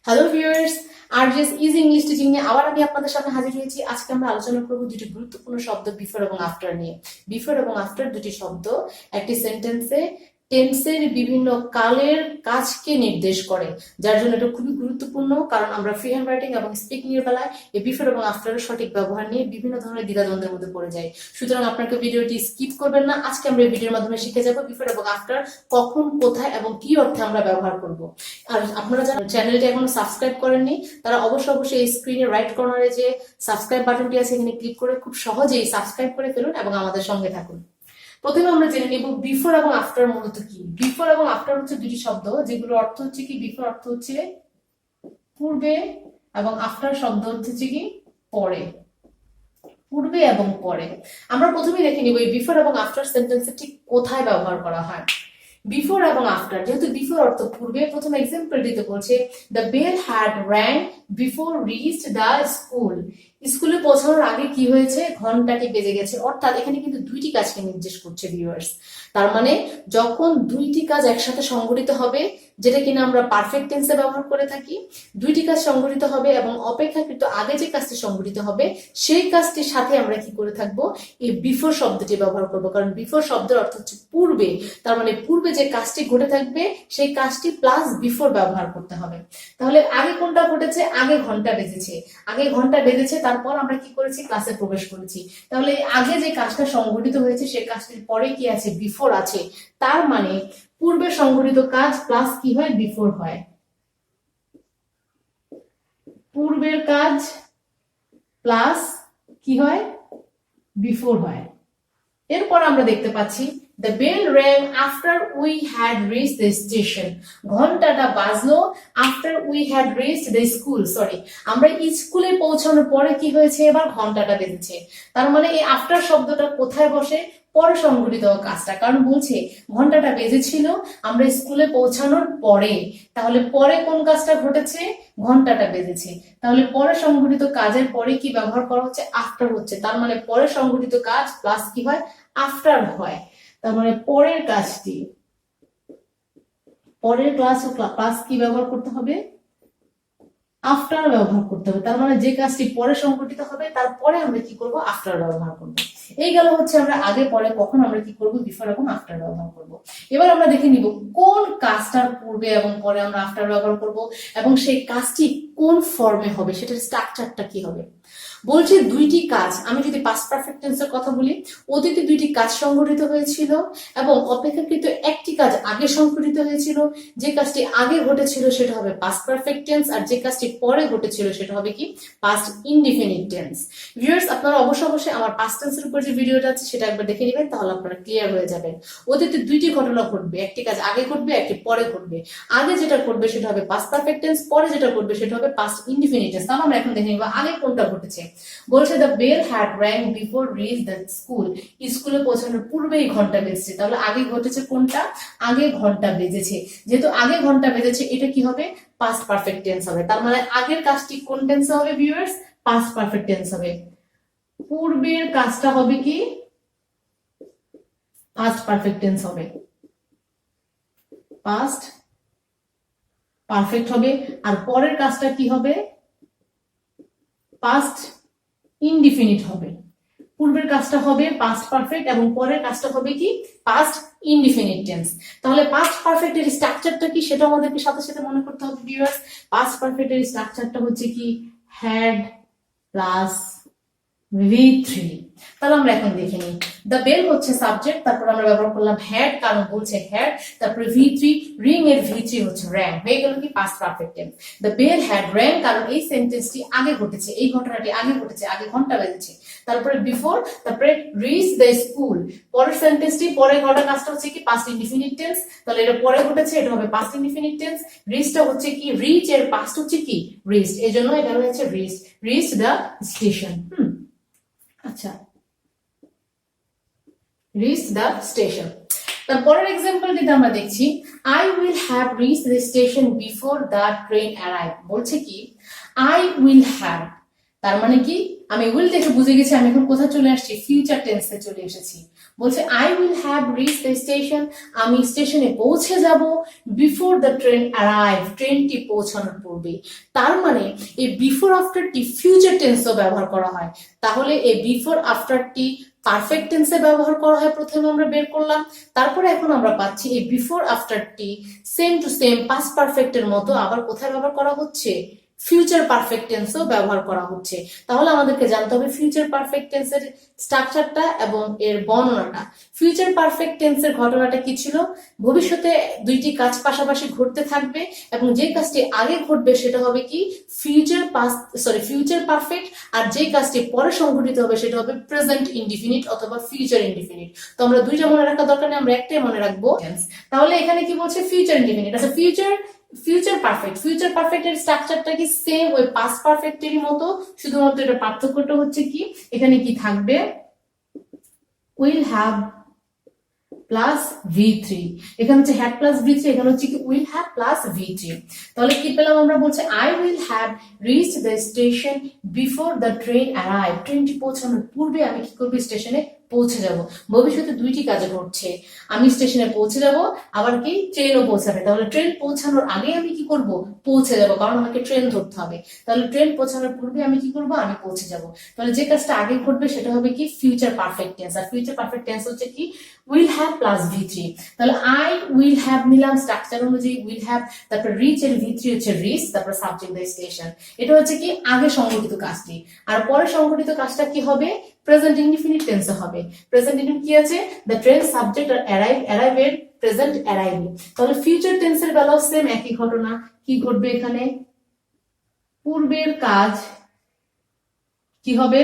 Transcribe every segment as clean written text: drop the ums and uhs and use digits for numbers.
Hello viewers, RJ's easy English teaching নিয়ে আবার আমি আপনাদের সামনে হাজির হয়েছি। আজকে আমরা আলোচনা করব দুটি গুরুত্বপূর্ণ শব্দ বিফোর এবং আফটার নিয়ে। বিফোর এবং আফটার দুটি শব্দ একটি সেন্টেন্সে টেন্সের বিভিন্ন কালের কাজকে নির্দেশ করে, যার জন্য এটা খুবই গুরুত্বপূর্ণ। কারণ আমরা ফ্রি হ্যান্ড রাইটিং এবং স্পিকিং এর বেলায় এই বিফোর এবং আফটারের সঠিক ব্যবহার নিয়ে বিভিন্ন ধরনের দ্বিধাদ্বন্দ্বের মধ্যে পড়ে যাই। সুতরাং আপনাকে ভিডিওটি স্কিপ করবেন না। আজকে আমরা এই ভিডিওর মাধ্যমে শিখে যাব বিফোর এবং আফটার কখন, কোথায় এবং কি অর্থে আমরা ব্যবহার করব। আর আপনারা যারা চ্যানেলটি এখনো সাবস্ক্রাইব করেননি তারা অবশ্যই এই স্ক্রিনে রাইট কর্নারে যে সাবস্ক্রাইব বাটনটি আছে এখানে ক্লিক করে খুব সহজেই সাবস্ক্রাইব করে ফেলুন এবং আমাদের সঙ্গে থাকুন। প্রথমে আমরা জেনে নিব বিফোর এবং আফটার মূলত কি। বিফোর এবং আফটার হচ্ছে দুটি শব্দ যেগুলো অর্থ হচ্ছে কি, বিফোর অর্থ হচ্ছে পূর্বে এবং আফটার শব্দ হচ্ছে কি পরে, পূর্বে এবং পরে। আমরা প্রথমেই দেখে নিব এই বিফোর এবং আফটার সেন্টেন্সে ঠিক কোথায় ব্যবহার করা হয়। বিফোর এবং আফটার, যেহেতু বিফোর অর্থ পূর্বে, প্রথম এক্সাম্পল দিতে বলছে the bell had rang before reached the school. স্কুলে পৌঁছানোর আগে কি হয়েছে, ঘন্টাটি বেজে গেছে। অর্থাৎ এখানে কিন্তু দুইটি কাজকে নির্দেশ করছে ভিউয়ার্স। তার মানে যখন দুইটি কাজ একসাথে সংঘটিত হবে, যেটা কিনা আমরা পারফেক্ট টেন্সে ব্যবহার করে থাকি, দুইটি কাজ সংঘটিত হবে এবং অপেক্ষাকৃত আগে যে কাজটি সংঘটিত হবে সেই কাজটির সাথে আমরা কি করে থাকবো, এই বিফোর শব্দটি ব্যবহার করব। কারণ বিফোর শব্দের অর্থ হচ্ছে পূর্বে, তার মানে পূর্বে যে কাজটি ঘটে থাকবে সেই কাজটি প্লাস বিফোর ব্যবহার করতে হবে। তাহলে আগে কোনটা ঘটেছে, আগে ঘন্টা বেজেছে, আগে ঘন্টা বেজেছে, তারপর আমরা কি করেছি, ক্লাসে প্রবেশ করেছি। তাহলে আগে যে কাজটা সংঘটিত হয়েছে সেই কাজটির পরে কি আছে, বিফোর আছে। তার মানে পূর্বে সংঘটিত কাজ প্লাস কি হয়, বিফোর হয়। পূর্বের কাজ প্লাস কি হয়, বিফোর হয়। এরপর আমরা দেখতে পাচ্ছি the bell rang after we had reached the station. ঘন্টাটা বাজলো after we had reached the school. Sorry, আমরা স্কুলে পৌঁছানোর পরে কি হয়েছে, এবার ঘন্টাটা বেজেছে। তার মানে এই আফটার শব্দটা কোথায় বসে, পরে সংঘটিত কাজটা। কারণ বলছে ঘন্টাটা বেজেছিল আমরা স্কুলে পৌঁছানোর পরে, তাহলে পরে কোন কাজটা ঘটেছে, ঘন্টাটা বেজেছে। তাহলে পরে সংঘটিত কাজের পরে কি ব্যবহার করা হচ্ছে, আফটার হচ্ছে। তার মানে পরে সংঘটিত কাজ প্লাস কি হয়, আফটার হয়। তার মানে পরের কাজটি, পরের ক্লাস ও প্লাস কি ব্যবহার করতে হবে, আফটার ব্যবহার করতে হবে। তার মানে যে কাজটি পরে সংঘটিত হবে তারপরে আমরা কি করব, আফটার ব্যবহার করব। এই গেল হচ্ছে আমরা আগে পরে কখন আমরা কি করব, বিফোর এবং আফটার ব্যবহার করব। এবার আমরা দেখে নিব কোন কাজটার পূর্বে এবং পরে আমরা আফটার ব্যবহার করব এবং সেই কাজটি কোন ফর্মে হবে, সেটার স্ট্রাকচারটা কি হবে। বলছে দুইটি কাজ, আমি যদি পাস্ট পারফেক্ট টেন্সের কথা বলি, অতীতে দুইটি কাজ সংঘটিত হয়েছিল এবং অপেক্ষাকৃত একটি কাজ আগে সংঘটিত হয়েছিল। যে কাজটি আগে ঘটেছিল সেটা হবে পাস্ট পারফেক্ট টেন্স, আর যে কাজটি পরে ঘটেছিল সেটা হবে কি, পাস্ট ইনডিফিনিট টেন্স। ভিউয়ার্স, আপনারা অবশ্যই আমার পাস্ট টেন্সের উপর যে ভিডিওটা আছে সেটা একবার দেখে নেবেন, তাহলে আপনারা ক্লিয়ার হয়ে যাবেন। অতীতে দুইটি ঘটনা ঘটবে, একটি কাজ আগে ঘটবে, একটি পরে ঘটবে। আগে যেটা ঘটবে সেটা হবে পাস্ট পারফেক্ট টেন্স, পরে যেটা ঘটবে সেটা হবে পাস্ট ইনডিফিনিট টেন্স। তাহলে আমরা এখন দেখে নিব আগে কোনটা ঘটেছে। বলছে the bell had rang before reach the school. স্কুলে পৌঁছানোর পূর্বেই ঘন্টা বেজেছে। তাহলে আগে ঘটেছে কোনটা, আগে ঘন্টা বেজেছে। যেহেতু আগে ঘন্টা বেজেছে, এটা কি হবে, পাস্ট পারফেক্ট টেন্স হবে। তার মানে আগের কাজটি কোন টেন্সে হবে ভিউয়ার্স, পাস্ট পারফেক্ট টেন্স হবে। পূর্বের কাজটা হবে কি, পাস্ট পারফেক্ট টেন্স হবে, পাস্ট পারফেক্ট হবে। আর পরের কাজটা কি হবে, পাস্ট ইনডিফিনিট হবে। পূর্বের কাজটা হবে পাস্ট পারফেক্ট এবং পরের কাজটা হবে কি, পাস্ট ইনডিফিনিট টেন্স। তাহলে পাস্ট পারফেক্টের স্ট্রাকচারটা কি সেটা আমাদেরকে সাথে সাথে মনে করতে হবে ভিউয়ার্স। পাস্ট পারফেক্টের স্ট্রাকচারটা হচ্ছে কি, হ্যাড প্লাস V3। তাহলে আমরা এখন দেখে নিই। দ্য বেল হচ্ছে সাবজেক্ট, তারপর আমরা ব্যবহার করলাম হ্যাড, কারণ বলছে হ্যাড, তারপরে V3, রিং এর V3 হচ্ছে র্যাং, হয়ে গেল কি past perfect tense. The bell had rang, কারণ এই সেন্টেন্সটি আগে ঘটেছে, এই ঘটনাটি আগে ঘটেছে, আগে ঘন্টা বেজেছে। তারপরে বিফোর, তারপরে রিচ দ্য স্কুল, পরের সেন্টেন্সটি পরে ঘটা কাজটা হচ্ছে কি, পাস্ট ইনডিফিনিট টেন্স। তাহলে এটা পরে ঘটেছে, এটা হবে পাস্ট ইনডিফিনিট টেন্স। রিচটা হচ্ছে কি, রিচ এর পাস্ট হচ্ছে কি, রিচড, এজন্য এটা হচ্ছে রিচ, রিচ দ্য স্টেশন। আচ্ছা, রিচ দ্য স্টেশন। তারপরের এক্সাম্পলটিতে আমরা দেখছি I will have reach the station before the train arrive. বলছে কি, আই উইল হ্যাভ, তার মানে কি, আমি উইল দেখে বুঝে গেছি আমি এখন কোথায় চলে আসছি, ফিউচার টেন্সে চলে এসেছি। বলছে I will have reach the station, আমি স্টেশনে পৌঁছে যাব, বিফোর দ্য ট্রেন অ্যারাইভ, ট্রেনটি পৌঁছানোর পূর্বে। তার মানে এই বিফোর আফটারটি ফিউচার টেন্সও ব্যবহার করা হয়। তাহলে এই বিফোর আফটারটি পারফেক্ট টেন্সে ব্যবহার করা হয়, প্রথমে আমরা বের করলাম। তারপরে এখন আমরা পাচ্ছি এই বিফোর আফটারটি সেম টু সেম পাস্ট পারফেক্টের মতো আবার কোথায় ব্যবহার করা হচ্ছে, ফিউচার পারফেক্ট টেন্সও ব্যবহার করা হচ্ছে। তাহলে আমাদেরকে জানতে হবে ফিউচার পারফেক্ট টেন্সের স্ট্রাকচারটা এবং এর বর্ণনাটা। ফিউচার পারফেক্ট টেন্সের ঘটনাটা কি ছিল, ভবিষ্যতে দুইটি কাজ পাশাপাশি ঘটতে থাকবে এবং যে কাজটি আগে ঘটবে সেটা হবে কি ফিউচার পারফেক্ট, আর যে কাজটি পরে সংঘটিত হবে সেটা হবে প্রেজেন্ট ইনডিফিনিট অথবা ফিউচার ইনডিফিনিট। তো আমরা দুইটা মনে রাখা দরকার নেই, আমরা একটাই মনে রাখবো। তাহলে এখানে কি বলছে, ফিউচার ইনডিফিনিট। আচ্ছা, ফিউচার পারফেক্ট এর স্ট্রাকচারটা কি সেম ওই পাস্ট পারফেক্টেরই মতো, শুধুমাত্র এটা পার্থক্যটা হচ্ছে কি এখানে কি থাকবে, উইল হ্যাভ প্লাস V3, এখানে হচ্ছে হ্যাভ প্লাস V3, এখানে হচ্ছে কি উইল হ্যাভ প্লাস V3। তাহলে কি পেলাম আমরা, বলছে I will have reach the station before the train arrive, ট্রেনটি পৌঁছানোর পূর্বে আমি কি করবো, স্টেশনে পৌঁছে যাব। ভবিষ্যতে দুইটি কাজ ঘটছে, আমি স্টেশনে পৌঁছে যাব, আবার কি ট্রেনও পৌঁছাবে। তাহলে ট্রেন পৌঁছানোর আগে আমি কি করব, পৌঁছে যাব, কারণ আমাকে ট্রেন ধরতে হবে। তাহলে ট্রেন পৌঁছানোর পূর্বে আমি কি করব, আমি পৌঁছে যাব। তাহলে যে কাজটা আগে ঘটবে সেটা হবে কি ফিউচার পারফেক্ট টেন্স, আর ফিউচার পারফেক্ট টেন্স হচ্ছে কি উইল হ্যাভ প্লাস V3। তাহলে আই উইল হ্যাভ নিলাম স্ট্রাকচার অনুযায়ী উইল হ্যাভ, তারপর রিচ এর V3 হচ্ছে রিচ, তারপর সাবজেক্ট দ্য স্টেশন। এটা হচ্ছে কি আগে সংঘটিত কাজটি, আর পরে সংঘটিত কাজটা কি হবে, প্রেজেন্ট ইনডিফিনিট টেন্সে হবে। প্রেজেন্ট ইনডিফিনিট কি আছে, দ্য ট্রেন সাবজেক্ট আর অ্যারাইভ এর প্রেজেন্ট অ্যারাইভিং। তাহলে ফিউচার টেন্সের বেলাও সেম একই ঘটনা, কি ঘটবে এখানে, পূর্বের কাজ কি হবে,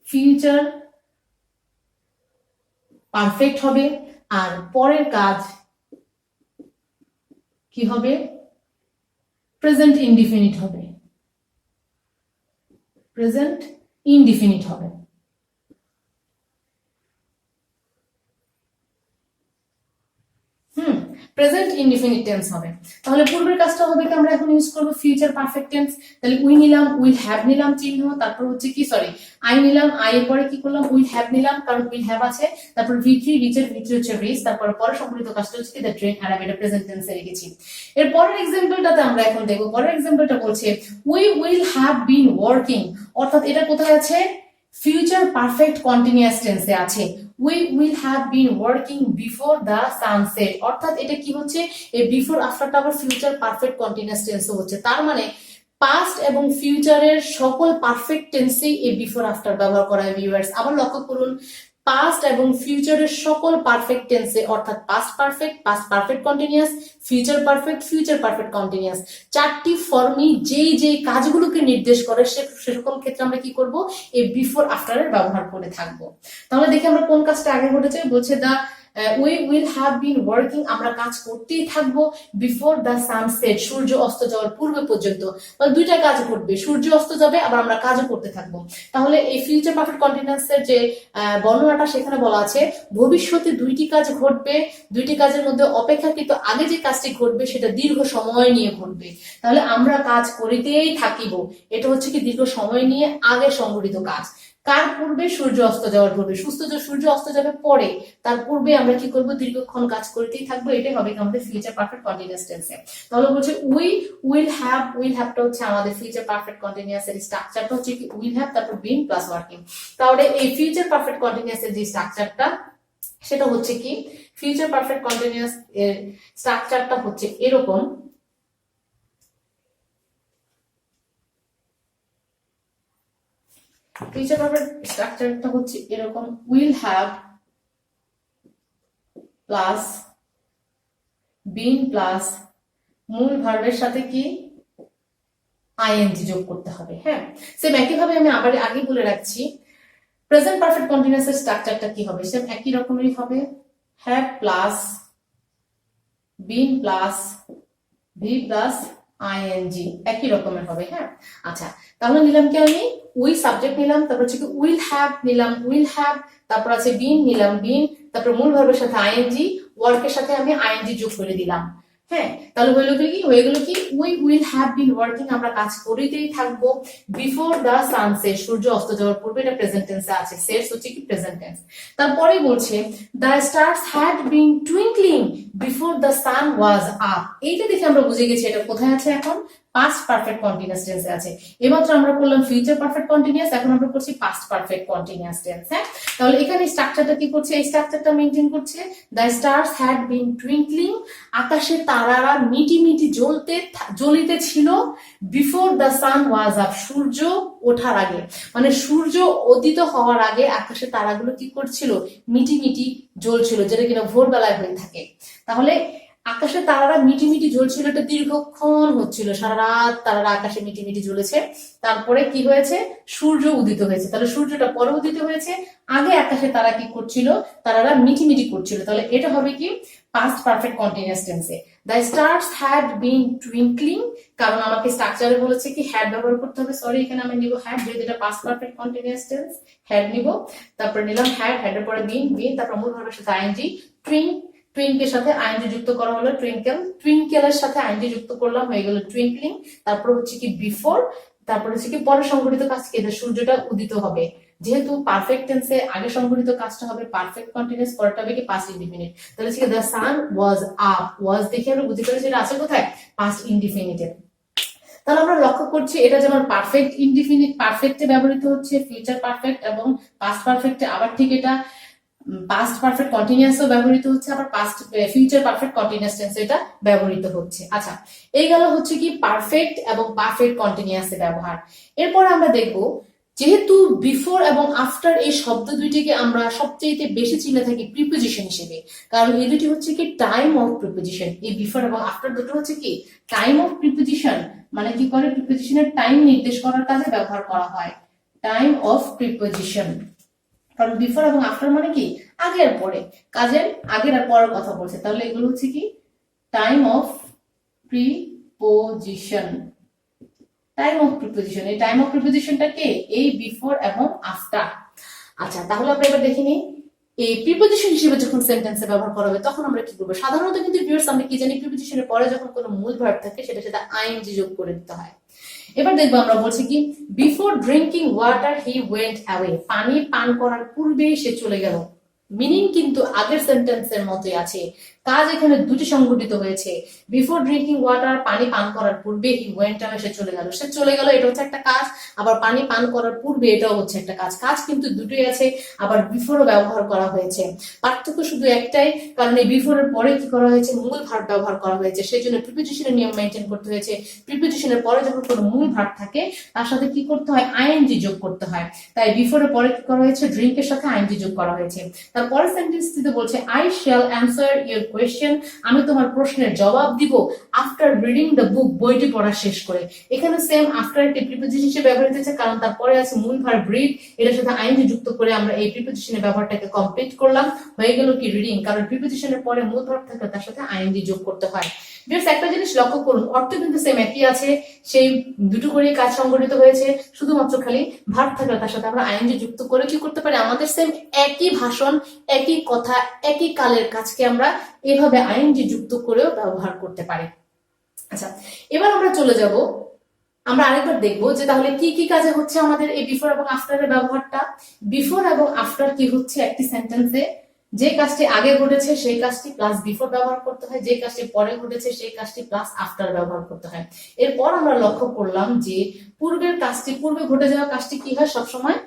ফিউচার পারফেক্ট হবে, আর পরের কাজ কি হবে, প্রেজেন্ট ইনডিফিনিট হবে, প্রেজেন্ট ইনডিফিনিট হবে। প্রেজেন্ট ইনডিফিনিট টেন্স হবে। তাহলে পূর্বের কাজটা হবে কি, আমরা এখন ইউজ করব ফিউচার পারফেক্ট টেন্স। তাহলে উই নিলাম, উইল হ্যাভ নিলাম চিহ্ন, তারপর হচ্ছে কি আই নিলাম, আই এর পরে কি করলাম, উইল হ্যাভ নিলাম, কারণ উইল হ্যাভ আছে, তারপর V3 রিচের V3 হচ্ছে রিচ, তারপর পরে সংঘটিত কাজটা হচ্ছে কি দ্য ট্রেন অ্যারাইভ, এটা প্রেজেন্ট টেন্সে রেখেছি। এর পরের এক্সাম্পলটাতে আমরা এখন দেখব, পরের এক্সাম্পলটা বলছে we will have been working, অর্থাৎ এটা কোথায় আছে, ফিউচার পারফেক্ট কন্টিনিউয়াস টেন্সে আছে। We will have been working before the sunset, অর্থাৎ এটা কি হচ্ছে, এই বিফোর আফটারটা আবার ফিউচার পারফেক্ট কন্টিনিউয়াস টেন্সে হচ্ছে। তার মানে পাস্ট এবং ফিউচারের সকল পারফেক্ট টেন্সেই এই বিফোর আফটার ব্যবহার করা হয় ভিউয়ার্স। আবার লক্ষ্য করুন, পাস্ট এবং ফিউচারের সকল পারফেক্ট টেন্সে, অর্থাৎ past perfect continuous, future perfect continuous, চারটি ফর্মই যেই কাজগুলোকে নির্দেশ করে সেরকম ক্ষেত্রে আমরা কি করব, এই বিফোর আফটারের ব্যবহার করে থাকবো। তাহলে দেখি আমরা কোন কাজটা আগে ঘটেছে, বলছে the we will have been working, আমরা কাজ করতেই থাকবো, বিফোর দ্য সানসেট, সূর্য অস্ত যাওয়ার পূর্বে পর্যন্ত। তাহলে দুইটা কাজ ঘটবে, সূর্য অস্ত যাবে আবার আমরা কাজও করতে থাকবো। তাহলে এই ফিউচার পারফেক্ট কন্টিনিউয়াসের যে বর্ণনাটা সেখানে বলা আছে, ভবিষ্যতে দুইটি কাজ ঘটবে, দুইটি কাজের মধ্যে অপেক্ষাকৃত আগে যে কাজটি ঘটবে সেটা দীর্ঘ সময় নিয়ে ঘটবে। তাহলে আমরা কাজ করিতেই থাকিব, এটা হচ্ছে কি দীর্ঘ সময় নিয়ে আগে সংঘটিত কাজ। কার পূর্বে, সূর্য অস্ত যাওয়ার পূর্বে। সূর্য অস্ত যাবে পরে, তার পূর্বে আমরা কি করব, দীর্ঘক্ষণ কাজ করতেই থাকবো। এটাই হবে আমাদের ফিউচার পারফেক্ট কন্টিনিউয়াস টেন্সে। তাহলে বলছে উইল হ্যাভটা হচ্ছে আমাদের ফিউচার পারফেক্ট কন্টিনিউয়াস এর স্ট্রাকচারটা হচ্ছে কি উইল হ্যাভ তারপর বিন প্লাস ওয়ার্কিং। তাহলে এই ফিউচার পারফেক্ট কন্টিনিউয়াস এর যে স্ট্রাকচারটা সেটা হচ্ছে কি, ফিউচার পারফেক্ট কন্টিনিউয়াস এর স্ট্রাকচারটা হচ্ছে এরকম, ফিউচার পারফেক্ট স্ট্রাকচারটা হচ্ছে এরকম, will have plus been plus মূল ভার্বের সাথে কি আইএনজি যোগ করতে হবে। হ্যাঁ, সেম একই ভাবে আমি আবার আগে বলে রাখছি, প্রেজেন্ট পারফেক্ট কন্টিনিউয়াস এর স্ট্রাকচারটা কি হবে, সেম একই রকমেরই হবে, have plus been plus V plus ING, একই রকমের হবে। হ্যাঁ, আচ্ছা, তাহলে নিলাম কি আমি, উই সাবজেক্ট নিলাম, তারপর হচ্ছে কি উইল হ্যাভ নিলাম, উইল হ্যাভ, তারপর আছে বিন নিলাম, বিন, তারপর মূল ভার্বের সাথে আইএনজি, ওয়ার্কের সাথে আমি আইএনজি যোগ করে দিলাম। হ্যাঁ, তাহলে হয়ে গেল কি we will have been working, আমরা কাজ করিতেই থাকবো, বিফোর দ্য সানসেট, সূর্য অস্ত যাওয়ার পূর্বে, এটা প্রেজেন্ট টেন্সে আছে, সেটস হচ্ছে কি প্রেজেন্ট টেন্স। তারপরে বলছে the stars had been twinkling before the sun was up, এইটা দেখে আমরা বুঝে গেছি এটা কোথায় আছে, এখন পাস্ট পারফেক্ট কন্টিনিউয়াস টেন্সে আছে। এমাত্র আমরা করলাম ফিউচার পারফেক্ট কন্টিনিউয়াস, এখন আমরা করছি পাস্ট পারফেক্ট কন্টিনিউয়াস টেন্স। হ্যাঁ, তাহলে এখানে স্ট্রাকচারটা কি করছে, এই স্ট্রাকচারটা মেইনটেইন করছে। The stars had been twinkling, আকাশে তারারা মিটি জ্বলিতে ছিল, before the sun was up, সূর্য ওঠার আগে, মানে সূর্য উদিত হওয়ার আগে আকাশে তারাগুলো কি করছিল, মিটি জ্বলছিল, যেটা কিনা ভোরবেলায় হয়ে থাকে। তাহলে আকাশে তারারা মিটি জ্বলছিল, এটা দীর্ঘক্ষণ হচ্ছিল, সারা রাত তারারা আকাশে মিটি জ্বলেছে। তারপরে কি হয়েছে, সূর্য উদিত হয়েছে। তাহলে সূর্যটা পরে উদিত হয়েছে, আগে আকাশে তারা কি করছিল, তারারা মিটি করছিল। তাহলে এটা হবে কি পাস্ট পারফেক্ট কন্টিনিউয়াস টেন্সে। The stars had been twinkling, কারণ আমাকে স্ট্রাকচারে বলেছে কি হ্যাড ব্যবহার করতে হবে, সরি এখানে আমি নিব হ্যাড, যেহেতু এটা past perfect continuous tense, had নিব। তারপর নিলাম হ্যাডের পরে বিন, তারপর মূল ভার্বের সাথে আইএনজি, টুইঙ্কের সাথে আইএনজি যুক্ত করা হলো টুইঙ্কেলের সাথে আইএনজি যুক্ত করলাম, হয়ে গেল টুইঙ্কলিং। তারপর হচ্ছে কি বিফোর, তারপর হচ্ছে কি পরে সংঘটিত কাজ কি, সূর্যটা উদিত হবে, যেহেতু পারফেক্ট টেন্সে আগে সংঘটিত কাজটা হবে পারফেক্ট কন্টিনিউয়াস, পরেরটা হবে কি পাস্ট ইনডিফিনিট। তাহলে হচ্ছে দ্য সান ওয়াজ আপ, ওয়াজ দেখে আমরা বুঝতে পারছি এটা আছে কোথায়, পাস্ট ইনডিফিনিটে। তাহলে আমরা লক্ষ্য করছি এটা যেমন পারফেক্ট ইনডিফিনিট পারফেক্টে ব্যবহৃত হচ্ছে, ফিউচার পারফেক্ট এবং পাস্ট পারফেক্টে, আবার ঠিক এটা পাস্ট পারফেক্ট কন্টিনিউয়াসও ব্যবহৃত হচ্ছে, আবার past future perfect continuous tense এটা ব্যবহৃত হচ্ছে। আচ্ছা, এই গেল হচ্ছে কি পারফেক্ট এবং পারফেক্ট কন্টিনিউয়াসের ব্যবহার। এরপর আমরা দেখব যেহেতু বিফোর এবং আফটার এই শব্দ দুইটিকে আমরা সবচেয়ে বেশি চিনে থাকি প্রিপোজিশন হিসেবে, কারণ এই দুটি হচ্ছে কি টাইম অফ প্রিপোজিশন। এই বিফোর এবং আফটার দুটো হচ্ছে কি টাইম অফ প্রিপোজিশন, মানে কি করে প্রিপোজিশনের টাইম নির্দেশ করার কাজে ব্যবহার করা হয়, টাইম অফ প্রিপোজিশন। কারণ বিফোর এবং আফটার মানে কি আগের পরে, কাজের আগের আর পরের কথা বলছে, তাহলে এগুলো হচ্ছে কি time of preposition. Time of preposition, এই টাইম অফ প্রিপোজিশনটা কে, এই বিফোর এবং আফটার। আচ্ছা, তাহলে আমরা এবার দেখে নিই এই প্রিপোজিশন হিসেবে যখন সেন্টেন্সে ব্যবহার করা হবে তখন আমরা কি করবো। সাধারণত কিন্তু ভিউয়ার্স আমরা কি জানি, প্রিপোজিশনের পরে যখন কোনো মূল ভার্ব থাকে সেটা সাথে আইএনজি যোগ করে দিতে হয়। এবার দেখবো আমরা বলছি কি before drinking water he went away, পানি পান করার পূর্বেই সে চলে গেল। মিনিং কিন্তু আগের সেন্টেন্সের মতোই আছে, কাজ এখানে দুটি সংঘটিত হয়েছে। বিফোর ড্রিঙ্কিং ওয়াটার, পানি পান করার পূর্বে, হি ওয়েন্ট অ্যাওয়ে, সে চলে গেল, এটা হচ্ছে একটা কাজ। আবার পানি পান করার পূর্বে, এটাও হচ্ছে একটা কাজ। কাজ কিন্তু দুটোই আছে, আবার বিফোরও ব্যবহার করা হয়েছে। পার্থক্য শুধু একটাই, কারণ এই বিফোরের পরে কি করা হয়েছে, মূল ভার্ব ব্যবহার করা হয়েছে, সেই জন্য প্রিপোজিশনের নিয়ম মেনটেন করতে হয়েছে। প্রিপোজিশনের পরে যখন কোনো মূল ভার্ব থাকে তার সাথে কি করতে হয়, আইএনজি যোগ করতে হয়। তাই বিফোরের পরে কি করা হয়েছে, ড্রিঙ্কের সাথে আইএনজি যোগ করা হয়েছে। তারপরে সেন্টেন্সটিতে বলছে I shall answer your question, আমি তোমার প্রশ্নের জবাব দিব, আফটার রিডিং দ্য বুক, বইটি পড়া শেষ করে। এখানে সেম আফটার একটি প্রিপোজিশন হিসেবে ব্যবহৃত হচ্ছে, কারণ তারপরে আছে মূল ভার্ব রিড, এটার সাথে আইএনজি যুক্ত করে আমরা এই প্রিপোজিশনের ব্যবহারটাকে কমপ্লিট করলাম, হয়ে গেল কি রিডিং। কারণ প্রিপোজিশনের পরে মূল ভার্ব থাকলে তার সাথে আইএনজি যোগ করতে হয়। বেশ, একটা জিনিস লক্ষ্য করুন, অর্থ কিন্তু সেম একই আছে, সেই দুটো করে কাজ সংগঠিত হয়েছে, শুধুমাত্র খালি ভার্ব থাকলে তার সাথে আমরা আইএনজি যুক্ত করে কি করতে পারি, আমাদের সেম একই ভাষণ, একই কথা, একই কালের কাজকে আমরা এভাবে আইএনজি যুক্ত করেও ব্যবহার করতে পারি। আচ্ছা, এবার আমরা চলে যাব, আমরা আরেকবার দেখবো যে তাহলে কি কি কাজে হচ্ছে আমাদের এই বিফোর এবং আফটারের ব্যবহারটা। বিফোর এবং আফটার কি হচ্ছে, একটি সেন্টেন্সে যে কাজটি আগে ঘটেছে সেই কাজটি প্লাস বিফোর ব্যবহার করতে হয়, যে কাজটি পরে ঘটেছে সেই কাজটি প্লাস আফটার ব্যবহার করতে হয়। এরপর আমরা লক্ষ্য করলাম যে পূর্বের কাজটি, পূর্বে ঘটে যাওয়া কাজটি কি হয়, সবসময়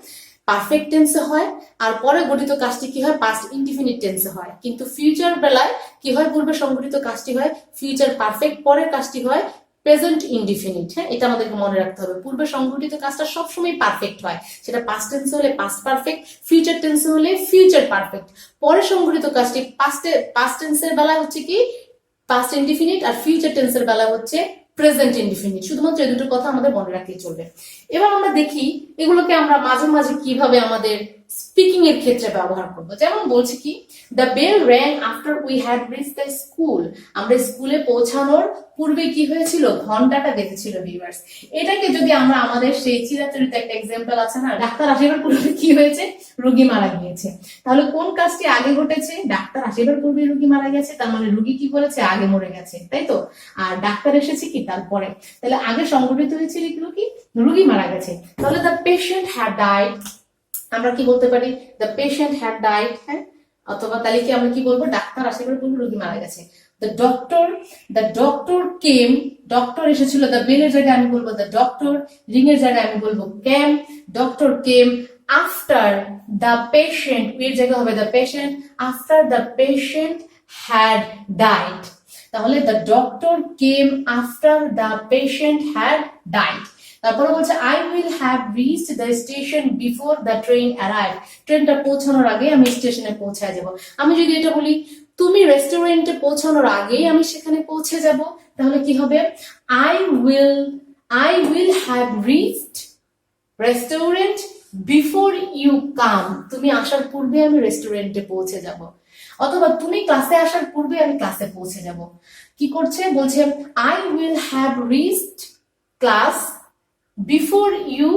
পারফেক্ট টেন্সে হয়, আর পরে গঠিত কাজটি কি হয়, পাস্ট ইনডিফিনিট টেন্সে হয়। কিন্তু ফিউচার বেলায় কি হয়, পূর্বে সংঘটিত কাজটি হয় ফিউচার পারফেক্ট, পরের কাজটি হয় প্রেজেন্ট ইনডিফিনিট। হ্যাঁ, এটা আমাদেরকে মনে রাখতে হবে, পূর্বে সংঘটিত কাজটা সবসময় পারফেক্ট হয়, সেটা পাস্ট টেন্সে হলে পাস্ট পারফেক্ট, ফিউচার টেন্সে হলে ফিউচার পারফেক্ট। পরে সংঘটিত কাজটি পাস্ট টেন্সের বেলা হচ্ছে কি পাস্ট ইনডিফিনিট, আর ফিউচার টেন্সের বেলা হচ্ছে প্রেজেন্ট ইনডিফিনিট। শুধুমাত্র এই দুটো কথা আমাদের মনে রাখলেই চলবে। এবার আমরা দেখি এগুলোকে আমরা মাঝে মাঝে কিভাবে আমাদের স্পিকিং এর ক্ষেত্রে ব্যবহার করব। যেমন বলছি কি the bell rang after we had reached the school, আমরা স্কুলে পৌঁছানোর পূর্বে কি হয়েছিল, ঘন্টাটা বেজেছিল ভিউয়ার্স। এটাকে যদি আমরা আমাদের সেই চিরাচরিত একটা এক্সাম্পল আছে না, ডাক্তার আসিবার পূর্বে কি হয়েছে, রোগী মারা গিয়েছে। তাহলে কোন কাজটি আগে ঘটেছে, ডাক্তার আসিবার পূর্বে রোগী মারা গেছে, তার মানে রোগী কি করেছে, আগে মরে গেছে, তাই তো। আর ডাক্তার এসেছে কি তারপরে। তাহলে আগে সংঘটিত হয়েছিল কি, রোগী মারা গেছে। তাহলে দ্য পেশেন্ট হ্যাড ডাইড, আমরা কি বলতে পারি, দ্য পেশেন্ট হ্যাড ডাইড, হ্যাঁ। অথবা তাহলে কি আমরা কি বলবো, ডাক্তার আসিবার পূর্বে রোগী মারা গেছে। দ্য ডক্টর কেম, ডক্টর এসেছিল, দ্য বেলের জায়গায় আমি বলবো দ্য ডক্টর, রিং এর জায়গায় আমি বলবো came, doctor came after the patient, এর জায়গায় হবে the patient, after the patient had died. তাহলে the doctor came after the patient had died. তারপরে বলছে I will have reached the station before the train arrive, ট্রেনটা পৌঁছানোর আগে আমি স্টেশনে পৌঁছায় যাব। আমি যদি এটা বলি তুমি রেস্টুরেন্টে পৌঁছানোর আগেই আমি সেখানে পৌঁছে যাব, তাহলে কি হবে, I will have reached restaurant before you come, তুমি আসার পূর্বে আমি রেস্টুরেন্টে পৌঁছে যাব। অথবা তুমি ক্লাসে আসার পূর্বে আমি ক্লাসে পৌঁছে যাব। কি করছে, বলছে I will have reached class before you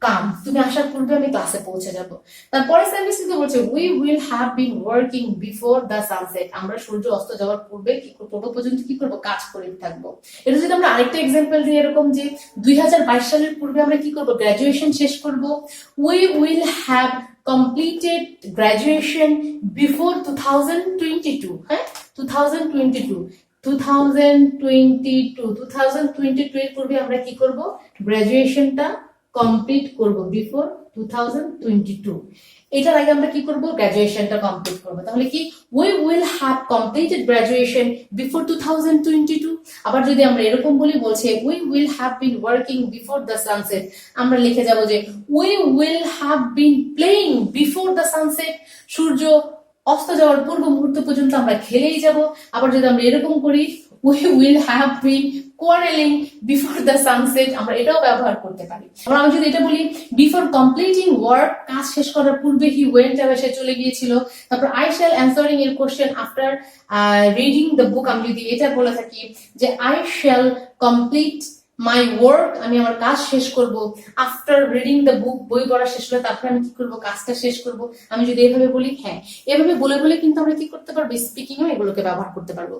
come, তুমি আসার পূর্বে আমি ক্লাসে পৌঁছে যাব। তারপরে সেন্টেন্সে বলছে we will have been working before the sunset, আমরা সূর্য অস্ত যাওয়ার পূর্বে কি পূর্ব পর্যন্ত কি করব, কাজ করে থাকবো। এটা যদি আমরা আরেকটা এক্সাম্পল দিই এরকম যে 2022 সালের পূর্বে আমরা কি করব, গ্রাজুয়েশন শেষ করব। We will have completed graduation before 2022, হ্যাঁ 2022 এর পূর্বে আমরা কি করব, গ্রাজুয়েশনটা কমপ্লিট করব বিফোর 2022। এটার আগে আমরা কি করব, গ্রাজুয়েশনটা কমপ্লিট করব। তাহলে কি we will have completed graduation before 2022। আবার যদি আমরা এরকম বলি, বলছে we will have been working before the sunset, আমরা লিখে যাব যে we will have been playing before the sunset, সূর্য অস্ত যাওয়ার পূর্ব মুহূর্ত পর্যন্ত আমরা খেলেই যাব। আবার যদি আমরা এরকম করি we will have been quarreling before the sunset, আমরা এটাও ব্যবহার করতে পারি। আবার আমি যদি এটা বলি বিফোর কমপ্লিটিং ওয়ার্ক, কাজ শেষ করার পূর্বে হি ওয়েন্ট অ্যাওয়ে, সে চলে গিয়েছিল। তারপর আই শ্যাল অ্যানসারিং এর question after reading the book, আমি যদি এটা বলে থাকি যে I shall complete my work, আমি আমার কাজ শেষ করব আফটার রিডিং দ্য বুক, বই পড়া শেষ হলে তারপর আমি কি করব, কাজটা শেষ করব। আমি যদি এভাবে বলি, হ্যাঁ এভাবে বলে বলে কিন্তু আমরা কি করতে পারবো, স্পিকিংও এগুলোকে ব্যবহার করতে পারবো।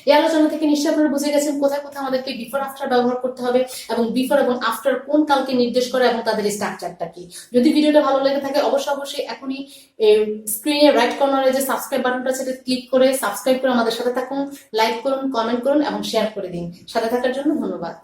এই আলোচনা থেকে নিশ্চয়ই আপনারা বুঝে গেছেন কোথায় কোথায় আমাদেরকে বিফোর আফটার ব্যবহার করতে হবে এবং বিফোর এবং আফটার কোন কালকে নির্দেশ করে এবং তাদের স্ট্রাকচারটা কি। যদি ভিডিওটা ভালো লেগে থাকে অবশ্যই এখনই স্ক্রিনে রাইট কর্নারে যে সাবস্ক্রাইব বাটনটা সেটা ক্লিক করে সাবস্ক্রাইব করে আমাদের সাথে থাকুন, লাইক করুন, কমেন্ট করুন এবং শেয়ার করে দিন। সাথে থাকার জন্য ধন্যবাদ।